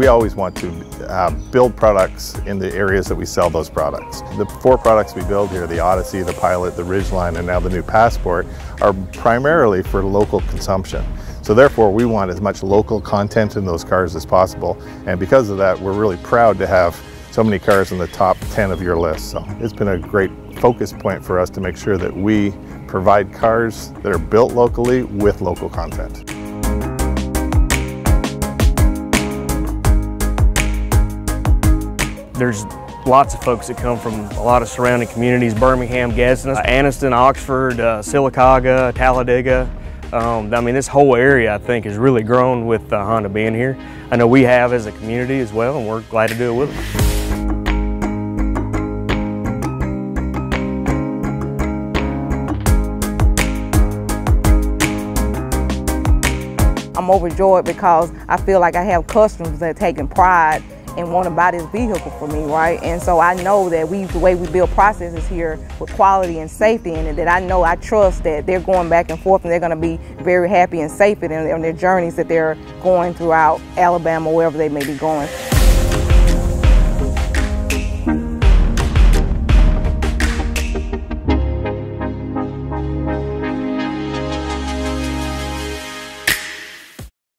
we always want to build products in the areas that we sell those products. The 4 products we build here, the Odyssey, the Pilot, the Ridgeline, and now the new Passport, are primarily for local consumption. So therefore, we want as much local content in those cars as possible. And because of that, we're really proud to have so many cars in the top 10 of your list. So it's been a great focus point for us to make sure that we provide cars that are built locally with local content. There's lots of folks that come from a lot of surrounding communities: Birmingham, Gadsden, Anniston, Oxford, Sylacauga, Talladega. I mean, this whole area, I think, has really grown with Honda being here. I know we have as a community as well, and we're glad to do it with them. I'm overjoyed because I feel like I have customers that are taking pride and want to buy this vehicle for me, right? And so I know that the way we build processes here with quality and safety in it, that I trust that they're going back and forth and they're going to be very happy and safe in their journeys that they're going throughout Alabama, wherever they may be going.